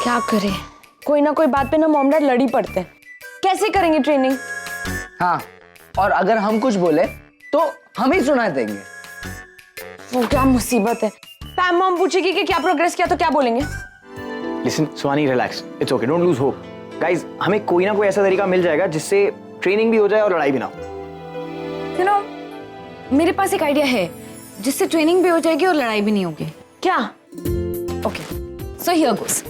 क्या करें, कोई ना कोई बात पे ना मॉम डैड लड़ी पड़ते हैं। कैसे करेंगे ट्रेनिंग? हाँ, और अगर हम कुछ बोले तो हम ही सुना देंगे। वो क्या मुसीबत है। पैम मॉम पूछेगी कि क्या प्रोग्रेस किया तो क्या बोलेंगे? Listen Suhani, relax, it's okay, don't lose hope. Guys, हमें कोई ना कोई ऐसा तरीका मिल जाएगा जिससे ट्रेनिंग भी हो जाए और लड़ाई भी ना हो। यू नो, मेरे पास एक आइडिया है जिससे ट्रेनिंग भी हो जाएगी और लड़ाई भी नहीं होगी। क्या? Okay, so here goes.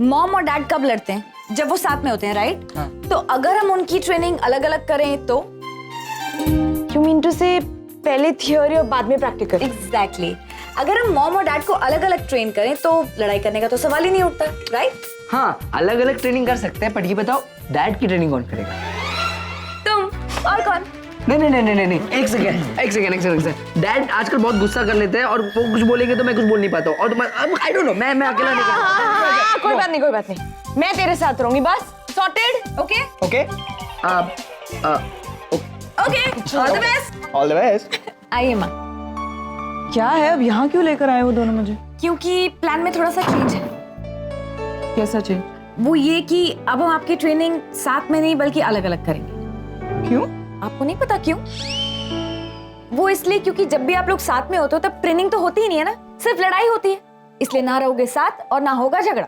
Mom और डैड कब लड़ते हैं? जब वो साथ में होते हैं, राइट? हाँ। तो अगर हम उनकी ट्रेनिंग अलग अलग करें तो? यू मीन टू से पहले थियोरी और बाद में प्रैक्टिकल? एग्जैक्टली। अगर हम मॉम और डैड को अलग अलग ट्रेन करें तो लड़ाई करने का तो सवाल ही नहीं उठता, राइट? हाँ, अलग अलग ट्रेनिंग कर सकते हैं, पर ये बताओ डैड की ट्रेनिंग कौन करेगा? तुम और कौन? नहीं, एक सेकंड। डैड आजकल बहुत गुस्सा कर लेते हैं और वो कुछ बोलेंगे तो मैं कुछ बोल नहीं पाता हूँ। और अब आई डोंट नो, मैं अकेला नहीं कर। कोई बात नहीं, मैं तेरे साथ रहूंगी, बस। Sorted? Okay okay, okay, all the best. All the best. आइए माँ। क्या है, अब यहाँ क्यों लेकर आए वो दोनों मुझे? क्योंकि प्लान में थोड़ा सा चेंज है। कैसा चेंज? वो ये कि अब हम आपकी ट्रेनिंग साथ में नहीं बल्कि अलग अलग करेंगे। क्यों? आपको नहीं पता क्यों? वो इसलिए क्योंकि जब भी आप लोग साथ में होते हो तब ट्रेनिंग तो होती ही नहीं है ना, सिर्फ लड़ाई होती है। इसलिए ना रहोगे साथ और ना होगा झगड़ा।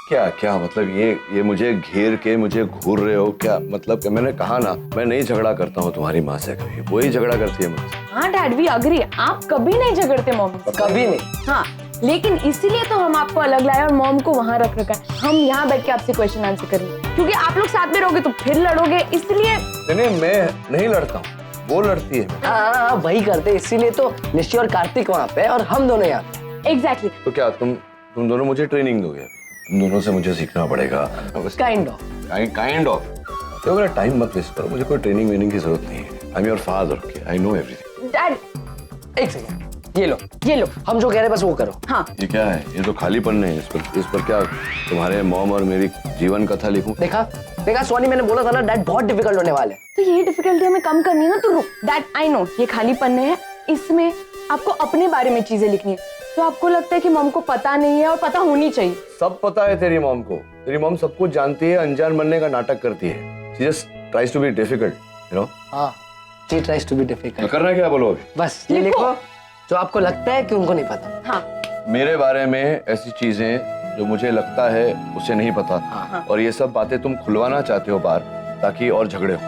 क्या क्या मतलब ये मुझे घेर के मुझे घूर रहे हो क्या? मतलब कि मैंने कहा ना, मैं नहीं झगड़ा करता हूँ तुम्हारी माँ से कभी, वो ही झगड़ा करती है मुझसे। हाँ डैड भी अग्री, आप कभी नहीं झगड़ते मॉम से। कभी नहीं। हाँ, लेकिन इसीलिए तो हम आपको अलग लाए और मॉम को वहाँ रख रखा है। हम यहाँ बैठ के आपसे क्वेश्चन आंसर करेंगे, क्योंकि आप लोग साथ में रहोगे तो फिर लड़ोगे, इसलिए। नहीं, मैं नहीं लड़ता हूँ, वो लड़ती है। हाँ, वही करते, इसीलिए तो निश्चय और कार्तिक वहाँ पे और हम दोनों यहाँ। एग्जैक्टली। तो क्या तुम दोनों मुझे ट्रेनिंग दोगे? तुम दोनों से मुझे सीखना पड़ेगा। Kind of. तो मेरा टाइम मत वेस्ट करो, मुझे कोई ट्रेनिंग वेनिंग की जरूरत नहीं है। I am your father, I know everything. Dad एक सेकंड, ये लो, हम जो कह रहे हैं बस वो करो। हाँ, ये क्या है? ये तो खालीपन है। इस पर क्या तुम्हारे मॉम और मेरी जीवन कथा लिखूं? देखा सोनी, मैंने बोला था ना डैड बहुत डिफिकल्ट होने वाले। तो ये डिफिकल्टी हमें कम करनी है ना, तो रुक। डैड आई नो ये खाली पन्ने हैं, इसमें आपको अपने बारे में चीजें लिखनी है। तो आपको लगता है कि मॉम को पता नहीं है और पता होनी चाहिए? सब पता है तेरी मॉम को। तेरी मॉम सब कुछ जानती है, अनजान बनने का नाटक करती है। She just tries to be difficult, you know? हाँ, she tries to be difficult। करना क्या बोलो अभी? बस ये लिखो जो आपको लगता है कि उनको नहीं पता। हाँ, मेरे बारे में ऐसी चीजें जो मुझे लगता है उसे नहीं पता। हाँ। और ये सब बातें तुम खुलवाना चाहते हो बाहर, ताकि और झगड़े हो।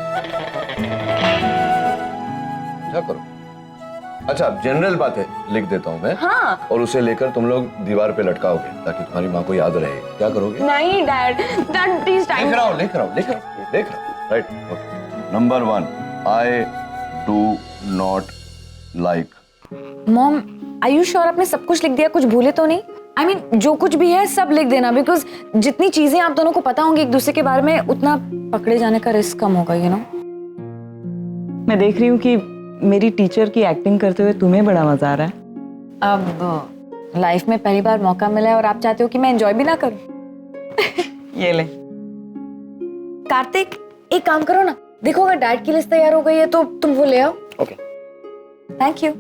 क्या करो? अच्छा, जनरल बातें लिख देता हूँ मैं। हाँ। और उसे लेकर तुम लोग दीवार पे लटकाओगे ताकि तुम्हारी माँ को याद रहे। क्या करोगे? नहीं डैड प्लीज टाइम। लिख रहा हूँ। Right, okay. Number 1, I do not like। Mom, are you sure आपने सब कुछ लिख दिया? कुछ भूले तो नहीं? I mean, जो कुछ भी है सब लिख देना, बिकॉज जितनी चीजें आप दोनों को पता होंगी एक दूसरे के बारे में, उतना पकड़े जाने का रिस्क कम होगा, यू नो। मैं देख रही हूँ कि मेरी टीचर की एक्टिंग करते हुए तुम्हें बड़ा मजा आ रहा है। अब लाइफ में पहली बार मौका मिला है और आप चाहते हो कि मैं एंजॉय भी ना करूं। ये ले। कार्तिक, एक काम करो ना, देखो अगर डैड की लिस्ट तैयार हो गई है तो तुम वो ले आओ। ओके। Thank you.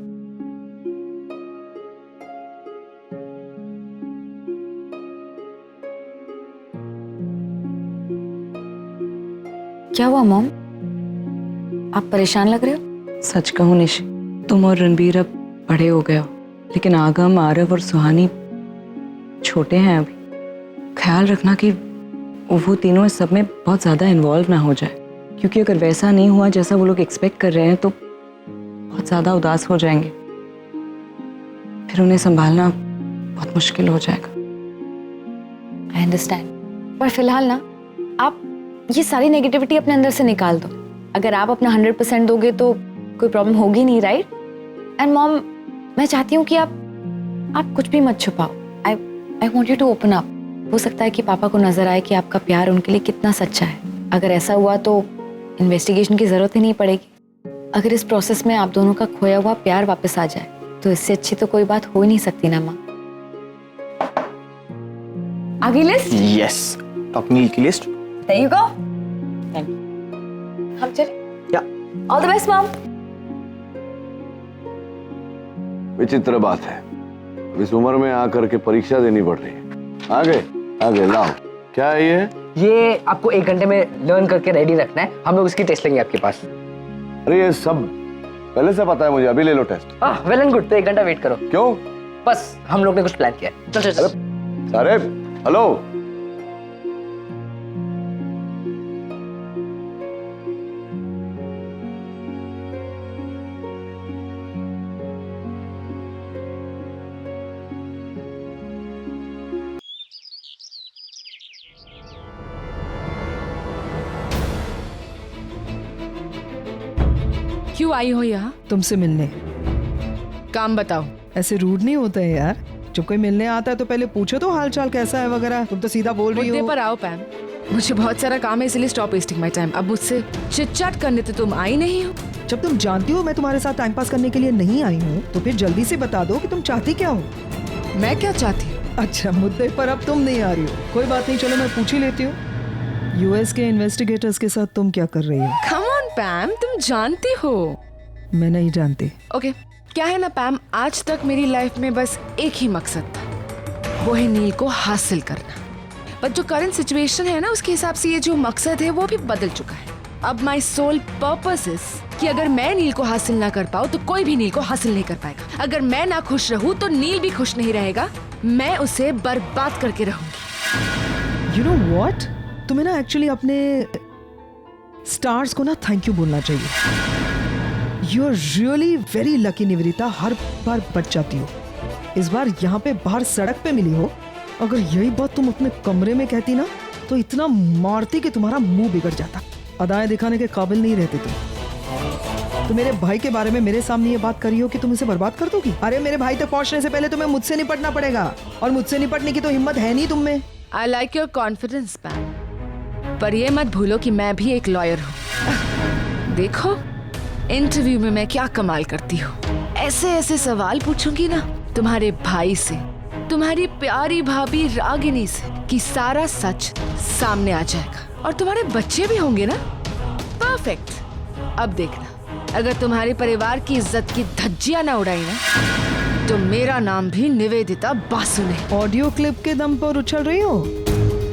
क्या हुआ मॉम, आप परेशान लग रहे हो? सच कहूँ निशी, तुम और रणबीर अब बड़े हो गए हो, लेकिन आगम, आरव और सुहानी छोटे हैं अभी। ख्याल रखना कि वो तीनों इस सब में बहुत ज्यादा इन्वॉल्व ना हो जाए, क्योंकि अगर वैसा नहीं हुआ जैसा वो लोग एक्सपेक्ट कर रहे हैं तो बहुत ज्यादा उदास हो जाएंगे, फिर उन्हें संभालना बहुत मुश्किल हो जाएगा। आई अंडरस्टैंड, पर फिलहाल ना आप ये सारी नेगेटिविटी अपने अंदर से निकाल दो। अगर आप अपना 100% दोगे तो कोई प्रॉब्लम होगी नहीं, राइट? एंड मॉम, मैं चाहती हूँ कि आप कुछ भी मत छुपाओ। I want you to open up. हो सकता है कि पापा को नजर आए कि आपका प्यार उनके लिए कितना सच्चा है। अगर ऐसा हुआ तो इन्वेस्टिगेशन की जरूरत ही नहीं पड़ेगी। अगर इस प्रोसेस में आप दोनों का खोया हुआ प्यार वापस आ जाए तो इससे अच्छी तो कोई बात हो ही नहीं सकती ना माँ। आगे लिस्ट? यस, अपनी की list. There you go. Thank you. हम चले? या All the best, mom. विचित्र बात है, इस उम्र में आकर के परीक्षा देनी पड़ रही है। आ गए लाओ। क्या है ये आपको 1 घंटे में लर्न करके रेडी रखना है, हम लोग इसकी टेस्ट लेंगे आपके पास। अरे ये सब पहले से पता है मुझे, अभी ले लो टेस्ट। वेल एंड गुड, तो 1 घंटा वेट करो। क्यों? बस हम लोग ने कुछ प्लान किया है। चल चल चल। अरे हेलो, क्यों आई हो यहाँ? तुमसे मिलने। काम बताओ। ऐसे रूड नहीं होता है यार, जब कोई मिलने आता है तो पहले पूछो तो हाल चाल कैसा है वगैरह। तुम तो सीधा बोल रही मुद्दे हो। पर आओ पैम, मुझे बहुत सारा काम है इसलिए स्टॉप वेस्टिंग माय टाइम। अब मुझसे चिट चैट करने तो तुम आई नहीं हो। जब तुम जानती हो मैं तुम्हारे साथ टाइम पास करने के लिए नहीं आई हूँ तो फिर जल्दी से बता दो कि तुम चाहती क्या हो। मैं क्या चाहती हूँ? अच्छा, मुद्दे पर अब तुम नहीं आ रही हो, कोई बात नहीं, चलो मैं पूछ ही लेती हूँ। यूएस के इन्वेस्टिगेटर्स के साथ तुम क्या कर रही हो? कम ऑन पैम, तुम जानती हो। मैं नहीं जानती। ओके, क्या है ना पैम, आज तक मेरी लाइफ में बस एक ही मकसद था, वो है नील को हासिल करना। पर जो करंट सिचुएशन है ना, उसके हिसाब से ये जो मकसद है वो भी बदल चुका है। अब माई सोल पर्पस इज कि अगर मैं नील को हासिल ना कर पाऊँ तो कोई भी नील को हासिल नहीं कर पाएगा। अगर मैं ना खुश रहूँ तो नील भी खुश नहीं रहेगा, मैं उसे बर्बाद करके रहूंगी। यू नो व्हाट, तुम्हें ना एक्चुअली अपने स्टार्स को ना थैंक यू बोलना चाहिए। You are really very lucky Nivedita, हर बार बच जाती हो। इस बार यहाँ पे बाहर सड़क पे मिली हो, अगर यही बात तुम अपने कमरे में कहती ना तो इतना मारती कि तुम्हारा मुंह बिगड़ जाता। अदाएं दिखाने के काबिल नहीं रहते तुम। तो मेरे भाई के बारे में मेरे सामने ये बात करी हो कि तुम इसे बर्बाद कर दोगी। अरे मेरे भाई तक पहुंचने से पहले तुम्हें मुझसे निपटना पड़ेगा, और मुझसे निपटने की तो हिम्मत है नहीं तुम में। आई लाइक योर कॉन्फिडेंस पैम, पर ये मत भूलो कि मैं भी एक लॉयर हूँ। देखो इंटरव्यू में मैं क्या कमाल करती हूँ, ऐसे ऐसे सवाल पूछूंगी ना तुम्हारे भाई से, तुम्हारी प्यारी भाभी रागिनी से, कि सारा सच सामने आ जाएगा। और तुम्हारे बच्चे भी होंगे ना, परफेक्ट। अब देखना, अगर तुम्हारे परिवार की इज्जत की धज्जियां ना उड़ाई ना तो मेरा नाम भी निवेदिता बासु नहीं। ऑडियो क्लिप के दम पर उछल रही हो?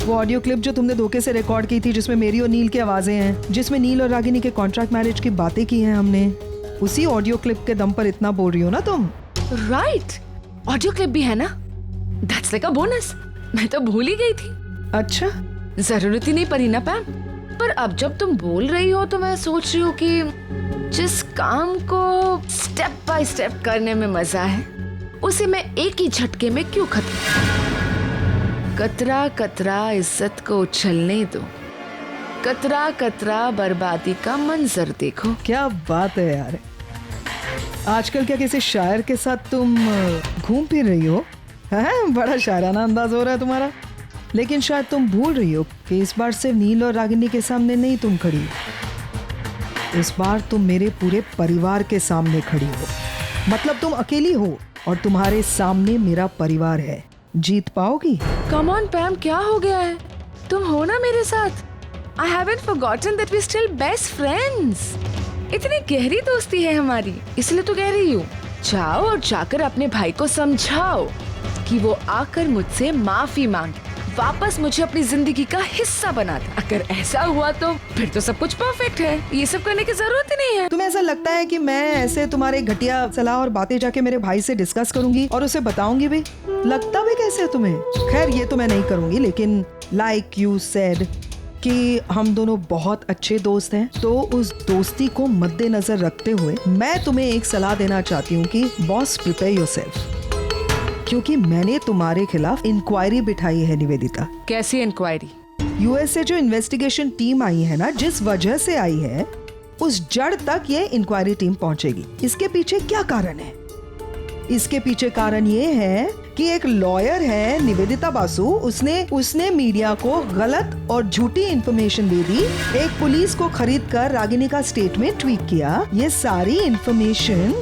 वो ऑडियो क्लिप जो तुमने धोखे से रिकॉर्ड की थी, जिसमें मेरी और नील की आवाजें हैं, जिसमें नील और रागिनी के कॉन्ट्रैक्ट मैरिज की बातें की हैं हमने, उसी ऑडियो क्लिप के दम पर इतना बोल रही हो ना तुम? राइट, ऑडियो क्लिप भी है ना, दैट्स लाइक अ बोनस। मैं तो भूल ही गई थी। अच्छा, जरूरत ही नहीं पड़ी ना पैम, पर अब जब तुम बोल रही हो तो मैं सोच रही हूँ कि जिस काम को स्टेप बाय स्टेप करने में मजा है, उसे मैं एक ही झटके में क्यों खत्म करूं? कतरा कतरा इज्जत को उछलने दो, कतरा कतरा बर्बादी का मंजर देखो। क्या बात है यार, आजकल क्या किसी शायर के साथ तुम घूम फिर रही हो? हैं, बड़ा शायराना अंदाज हो रहा है तुम्हारा। लेकिन शायद तुम भूल रही हो कि इस बार सिर्फ नील और रागिनी के सामने नहीं तुम खड़ी, इस बार तुम मेरे पूरे परिवार के सामने खड़ी हो। मतलब तुम अकेली हो और तुम्हारे सामने मेरा परिवार है। जीत पाओगी? कम ऑन पैम, क्या हो गया है? तुम हो ना मेरे साथ। I haven't forgotten that we're still best friends. इतनी गहरी दोस्ती है हमारी, इसलिए तो कह रही हूँ, जाओ और जाकर अपने भाई को समझाओ कि वो आकर मुझसे माफी मांगे, वापस मुझे अपनी जिंदगी का हिस्सा बना दे। अगर ऐसा हुआ तो फिर तो सब कुछ परफेक्ट है, ये सब करने की जरूरत ही नहीं है। तुम्हें ऐसा लगता है कि मैं ऐसे तुम्हारे घटिया सलाह और बातें जाके मेरे भाई से डिस्कस करूंगी और उसे बताऊंगी भी? लगता भी कैसे है तुम्हें? खैर ये तो मैं नहीं करूंगी, लेकिन लाइक यू सेड कि हम दोनों बहुत अच्छे दोस्त हैं, तो उस दोस्ती को मद्देनजर रखते हुए मैं तुम्हें एक सलाह देना चाहती हूँ कि बॉस प्रिपेयर योरसेल्फ, क्योंकि मैंने तुम्हारे खिलाफ इंक्वायरी बिठाई है निवेदिता। कैसी इंक्वायरी? यूएस से जो इन्वेस्टिगेशन टीम आई है ना, जिस वजह से आई है उस जड़ तक ये इंक्वायरी टीम पहुंचेगी। इसके पीछे क्या कारण है? इसके पीछे कारण ये है कि एक लॉयर है निवेदिता बासु, उसने मीडिया को गलत और झूठी इंफॉर्मेशन दे दी, एक पुलिस को खरीद कर रागिनी का स्टेटमेंट ट्वीट किया। ये सारी इंफॉर्मेशन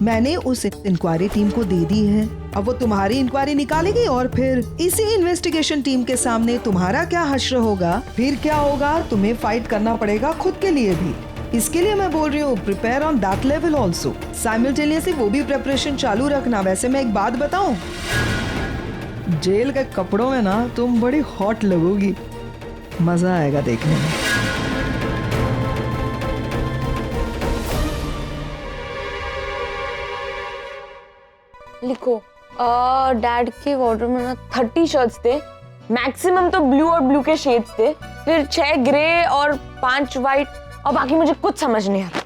मैंने उस इंक्वायरी टीम को दे दी है। अब वो तुम्हारी इंक्वायरी निकालेगी और फिर इसी इन्वेस्टिगेशन टीम के सामने तुम्हारा क्या हश्र होगा, फिर क्या होगा, तुम्हें फाइट करना पड़ेगा खुद के लिए भी। इसके लिए मैं बोल रही हूँ, prepare on that level also. Simultaneously वो भी प्रिपरेशन चालू रखना। वैसे मैं एक बात बताऊं, जेल के कपड़ों में ना तुम बड़ी हॉट लगोगी, मजा आएगा देखने में। लिखो डैड के वार्डरोब में ना 30 शर्ट्स थे, मैक्सिमम तो ब्लू और ब्लू के शेड्स थे, फिर 6 ग्रे और 5 वाइट, और बाकी मुझे कुछ समझ नहीं आ रहा।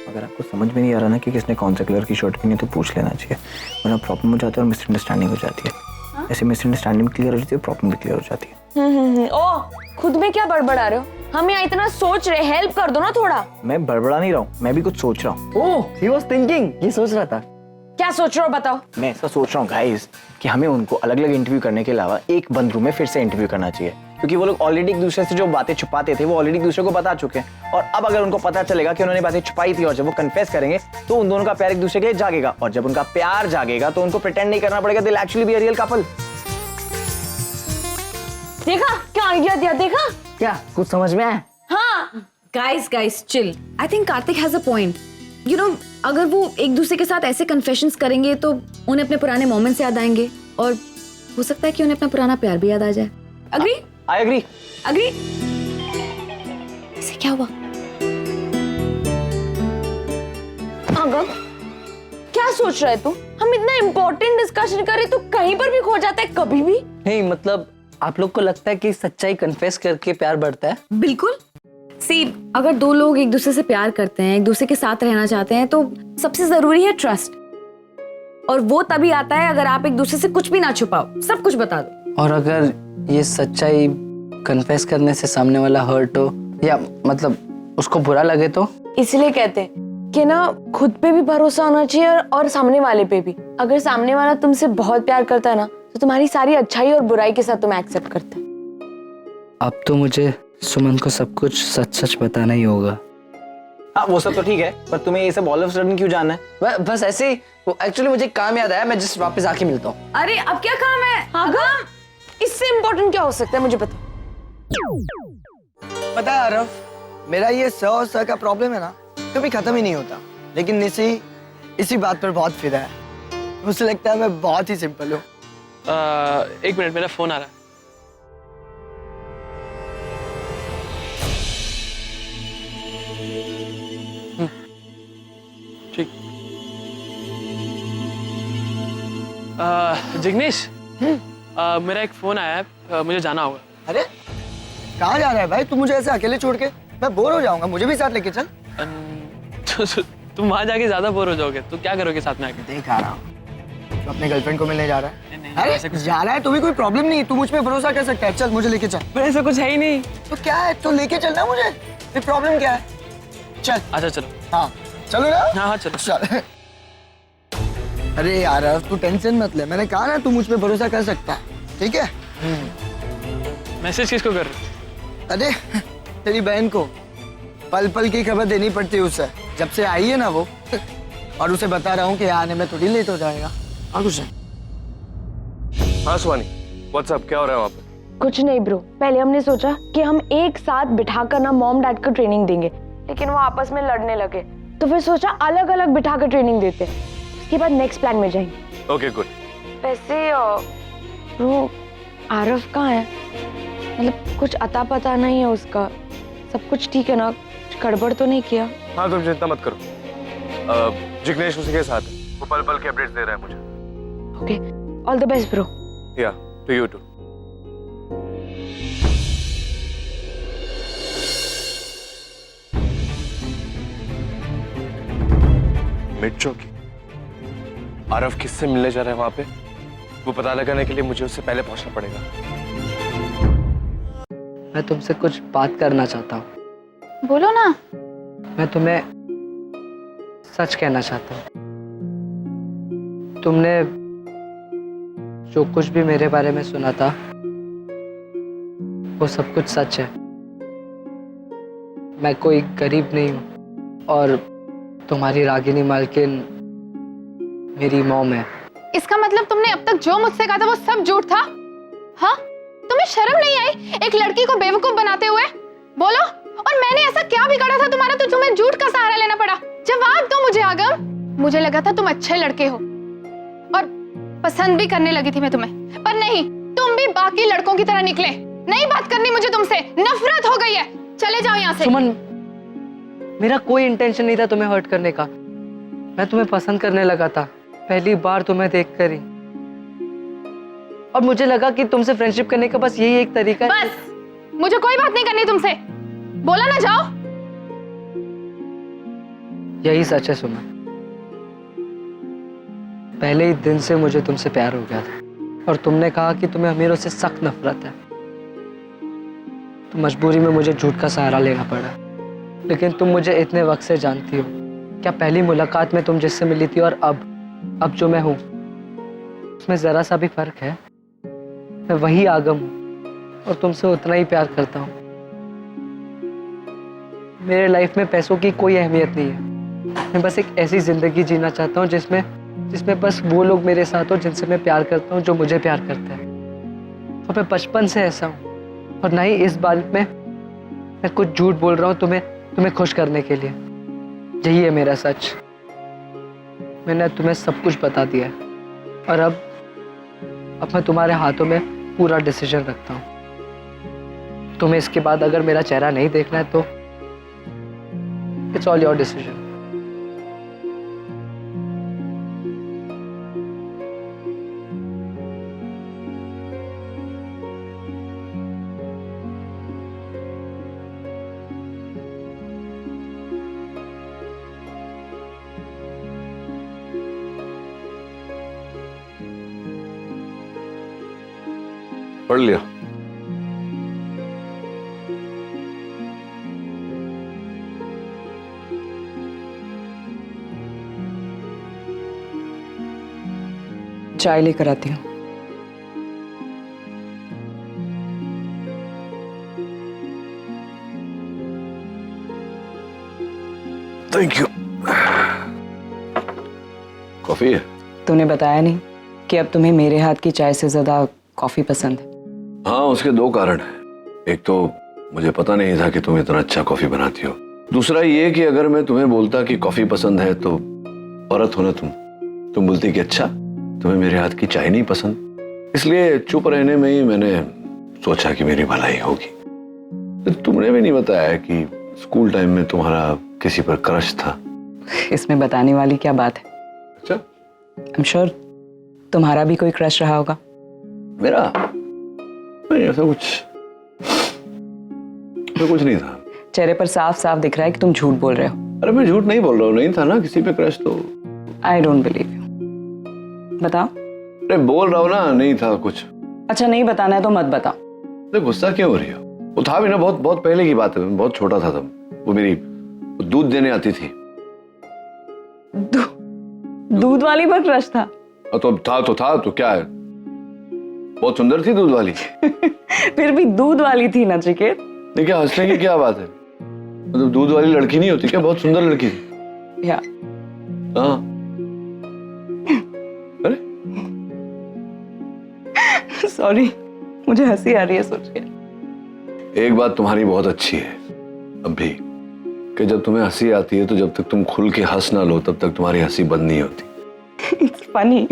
अगर आपको समझ में नहीं आ रहा ना कि किसने कौन सा कलर की शर्ट पहनी तो पूछ लेना चाहिए, वरना प्रॉब्लम हो जाता है और मिसअंडरस्टैंडिंग हो जाती है। ऐसे मिसअंडरस्टैंडिंग क्लियर हो जाती है, प्रॉब्लम भी क्लियर हो जाती है। ओ खुद में क्या बड़बड़ा रहे हो? हम यहाँ इतना सोच रहे, हेल्प कर दो ना थोड़ा। मैं बड़बड़ा नहीं रहा हूँ, मैं भी कुछ सोच रहा हूँ। ओह, he was thinking, ये सोच रहा था। क्या सोच रहे हो बताओ? मैं ऐसा सोच रहा हूँ गाइस कि हमें उनको अलग अलग इंटरव्यू करने के अलावा एक बंद रूम में फिर से इंटरव्यू करना चाहिए, क्योंकि वो लोग ऑलरेडी एक दूसरे से जो बातें छुपाते थे वो ऑलरेडी एक दूसरे को बता चुके हैं, और अब अगर उनको पता चलेगा कि उन्होंने बातें छुपाई थी और जब वो कन्फेस करेंगे तो उन दोनों का प्यार एक दूसरे के लिए जागेगा, और जब उनका प्यार जागेगा तो उनको प्रिटेंड नहीं करना पड़ेगा, दिल actually be a real couple. देखा क्या आइडिया दिया, देखा? क्या कुछ समझ में आया? हाँ guys chill. I think Kartik has a point. You know, अगर वो एक दूसरे के साथ ऐसे कन्फेशंस करेंगे तो उन्हें अपने पुराने मोमेंट्स याद आएंगे, और हो सकता है कि उन्हें अपना पुराना प्यार भी याद आ जाए। अग्री? I agree. अग्री? इसे क्या हुआ? अगम क्या सोच रहे तू? हम इतना इम्पोर्टेंट डिस्कशन कर रहे तो कहीं पर भी खो जाता है कभी भी। नहीं मतलब आप लोग को लगता है कि सच्चाई कन्फेस करके प्यार बढ़ता है? बिल्कुल। सी, अगर दो लोग एक दूसरे से प्यार करते हैं, एक दूसरे के साथ रहना चाहते हैं, तो सबसे जरूरी है ट्रस्ट, और वो तभी आता है अगर आप एक दूसरे से कुछ भी ना छुपाओ, सब कुछ बता दो। और अगर ये सच्चाई कन्फेस करने से सामने वाला हर्ट हो या मतलब उसको बुरा लगे तो? इसलिए कहते हैं कि ना खुद पे भी भरोसा होना चाहिए और सामने वाले पे भी। अगर सामने वाला तुमसे बहुत प्यार करता है ना तो तुम्हारी सारी अच्छाई और बुराई के साथ तुम एक्सेप्ट करते हैं। अब तो मुझे सुमन को सब कुछ सच सच बताना ही होगा। हाँ वो सब तो ठीक है, पर तुम्हें ये सब ऑल ऑफ सडन क्यों जानना है? बस ऐसे ही, एक्चुअली मुझे काम याद आया, मैं जस्ट वापस आके मिलता हूँ। अरे अब क्या काम है? अगम इससे इम्पोर्टेंट क्या हो सकता है मुझे बता। पता है आरव, मेरा ये स और स का प्रॉब्लम है ना कभी खत्म ही नहीं होता, लेकिन निशी इसी बात पर बहुत फिदा है। मुझे लगता है मैं बहुत ही सिंपल हूँ। एक मिनट, मेरा फोन आ रहा है। ठीक। जिग्नेश, मेरा एक फोन आया है, मुझे जाना होगा। अरे कहाँ जा रहा है भाई तू मुझे ऐसे अकेले छोड़ के? मैं बोर हो जाऊंगा, मुझे भी साथ लेके चल। तुम वहां जाके ज्यादा बोर हो जाओगे, तो क्या करोगे साथ में आके? देख आ रहा हूँ, तू अपने गर्लफ्रेंड को मिलने जा रहा है। अरे जा रहा है तो भी कोई प्रॉब्लम नहीं, तू मुझ पे भरोसा कर सकता है। चल मुझे लेके चल। पर ऐसा कुछ है ही नहीं। तो क्या है, तो लेके चलना मुझे, फिर प्रॉब्लम क्या है? चल। अच्छा चलो। हाँ चलो ना। हाँ चलो। चल। अरे यार तू टेंशन मत ले, मैंने कहा ना तू मुझ पे भरोसा कर सकता है, ठीक है? मैसेज किसको कर रहे? अरे तेरी बहन को पल पल की खबर देनी पड़ती है उसे, जब से आई है ना वो। और उसे बता रहा हूँ कि आने में थोड़ी लेट हो जाएगा। हाँ कुछ नहीं। हाँ सुहानी, व्हाट्सअप, क्या हो रहा है वहाँ पे? कुछ नहीं ब्रो, पहले हमने सोचा कि हम एक साथ बिठाकर ना मॉम डैड को ट्रेनिंग देंगे, लेकिन वो आपस में लड़ने लगे, तो फिर सोचा अलग अलग बिठाकर ट्रेनिंग देते, उसके बाद नेक्स्ट प्लान में जाएंगे। Okay good. वैसे ब्रो आरव कहाँ है? मतलब कुछ अता पता नहीं है उसका, सब कुछ ठीक है ना? कुछ गड़बड़ तो नहीं किया? हाँ तुम चिंता मत करो, जिग्नेश उसी के साथ है, वो पल पल के अपडेट्स दे रहा है मुझे। Okay, all the best bro. या टू यू टू। मिड चौकी, आरव किससे मिलने जा रहा है वहां पे? वो पता लगाने के लिए मुझे उससे पहले पहुंचना पड़ेगा। मैं तुमसे कुछ बात करना चाहता हूँ। बोलो ना। मैं तुम्हें सच कहना चाहता हूँ। तुमने जो कुछ भी मेरे बारे में सुना था वो सब कुछ सच है। मैं कोई गरीब नहीं हूँ और तुम्हारी रागिनी मालकिन मेरी मॉम है। इसका मतलब तुमने अब तक जो मुझसे कहा था वो सब झूठ था? हाँ, तुम्हें शर्म नहीं आई एक लड़की को बेवकूफ बनाते हुए? बोलो, और मैंने ऐसा क्या बिगाड़ा था तुम्हारा तो तुम्हें झूठ का सहारा लेना पड़ा? जवाब दो मुझे आगम। मुझे लगा था तुम अच्छे लड़के हो, और पसंद भी करने लगी थी मैं तुम्हें, पर नहीं, तुम भी बाकी लड़कों की तरह निकले। नहीं बात करनी मुझे तुमसे, नफरत हो गई है। चले जाओ यहाँ से। सुमन, मेरा कोई इंटेंशन नहीं था तुम्हें हर्ट करने का। मैं तुम्हें पसंद करने लगा था पहली बार तुम्हें देखकर ही, और मुझे लगा कि तुमसे फ्रेंडशिप करने का बस यही एक तरीका है। बस, मुझे कोई बात नहीं करनी तुमसे। बोला ना जाओ। यही सच है सुमन, पहले ही दिन से मुझे तुमसे प्यार हो गया था, और तुमने कहा कि तुम्हें अमीरों से सख्त नफरत है, तो मजबूरी में मुझे झूठ का सहारा लेना पड़ा। लेकिन तुम मुझे इतने वक्त से जानती हो, क्या पहली मुलाकात में तुम जिससे मिली थी और अब जो मैं हूं, उसमें जरा सा भी फर्क है? मैं वही आगम हूं और तुमसे उतना ही प्यार करता हूं। मेरे लाइफ में पैसों की कोई अहमियत नहीं है। मैं बस एक ऐसी जिंदगी जीना चाहता हूं जिसमें बस वो लोग मेरे साथ हो जिनसे मैं प्यार करता हूं, जो मुझे प्यार करते हैं। और मैं बचपन से ऐसा हूं, और ना ही इस बात में मैं कुछ झूठ बोल रहा हूं तुम्हें खुश करने के लिए। यही है मेरा सच। मैंने तुम्हें सब कुछ बता दिया है, और अब मैं तुम्हारे हाथों में पूरा डिसीजन रखता हूं। तुम्हें इसके बाद अगर मेरा चेहरा नहीं देखना है तो इट्स ऑल योर डिसीजन। पढ़ लिया? चाय लेकर आती हूँ। Thank you. कॉफी है? तूने बताया नहीं कि अब तुम्हें मेरे हाथ की चाय से ज्यादा कॉफी पसंद है। हाँ, उसके दो कारण हैं। एक तो मुझे पता नहीं था कि तुम इतना अच्छा कॉफी बनाती हो। दूसरा ये कि अगर मैं तुम्हें बोलता कि कॉफी पसंद है तो औरत हो ना तुम बोलती कि अच्छा तुम्हें मेरे हाथ की चाय नहीं पसंद। इसलिए चुप रहने में ही मैंने सोचा कि मेरी भलाई होगी। तो तुमने भी नहीं बताया कि स्कूल टाइम में तुम्हारा किसी पर क्रश था। इसमें बताने वाली क्या बात है? अच्छा, आई एम श्योर तुम्हारा भी कोई क्रश रहा होगा। मेरा नहीं, ऐसा कुछ नहीं था। चेहरे पर साफ साफ दिख रहा है कि तुम झूठ बोल रहे हो। अरे मैं झूठ नहीं बोल रहा हूँ, नहीं था ना किसी पे क्रश तो। I don't believe you. बताओ। अरे बोल रहा हूँ ना, नहीं था कुछ। अच्छा, नहीं बताना है तो मत बताओ। अरे गुस्सा क्यों हो रही हो? वो था भी ना, बहुत पहले की बात है, मैं बहुत छोटा था तब। वो मेरी दूध देने आती थी। दूध वाली पर क्रश था? तो था तो क्या है, बहुत सुंदर थी दूध वाली। फिर भी दूध वाली थी ना चिकेत। नहीं, क्या हंसने की क्या बात है? मतलब दूध वाली लड़की नहीं होती क्या? बहुत सुंदर लड़की थी। या हाँ। अरे सॉरी, मुझे हंसी आ रही है सोच के। एक बात तुम्हारी बहुत अच्छी है अभी, कि जब तुम्हें हंसी आती है तो जब तक तुम खुल के हंस ना लो तब तक तुम्हारी हंसी बंद नहीं होती। It's funny.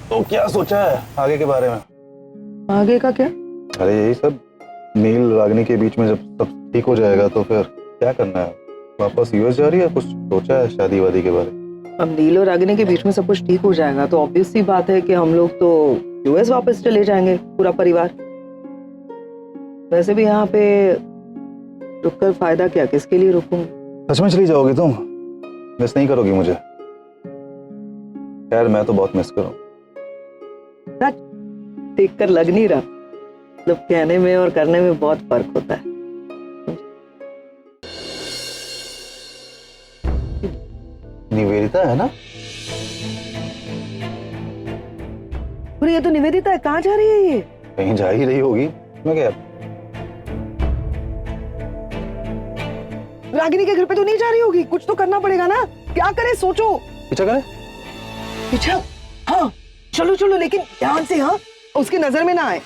तो क्या सोचा है आगे के बारे में? आगे का क्या? अरे यही सब, नील रागिनी के बीच में जब सब ठीक हो जाएगा तो फिर क्या करना है? वापस यूएस जा रही है? कुछ सोचा है शादी वादी के बारे में? अब नील और रागिनी के बीच में सब कुछ ठीक हो जाएगा तो ऑब्वियस सी बात है कि हम लोग तो यूएस वापस चले जाएंगे, पूरा परिवार। वैसे भी यहाँ पे रुककर फायदा क्या, किसके लिए रुकूंगी? सच में चली जाओगी तुम? मिस नहीं करोगी मुझे? यार मैं तो बहुत मिस करूँ। देख कर लग नहीं रहा, मतलब कहने में और करने में बहुत फर्क होता है। निवेदिता है ना? ये तो निवेदिता है। कहाँ जा रही है ये? कहीं जा ही रही होगी। मैं क्या, रागिनी के घर पे तो नहीं जा रही होगी? कुछ तो करना पड़ेगा ना। क्या करे, सोचो। पीछा करे? पीछा? हाँ चलो चलो, लेकिन ध्यान से। हाँ, उसकी नजर में ना आए।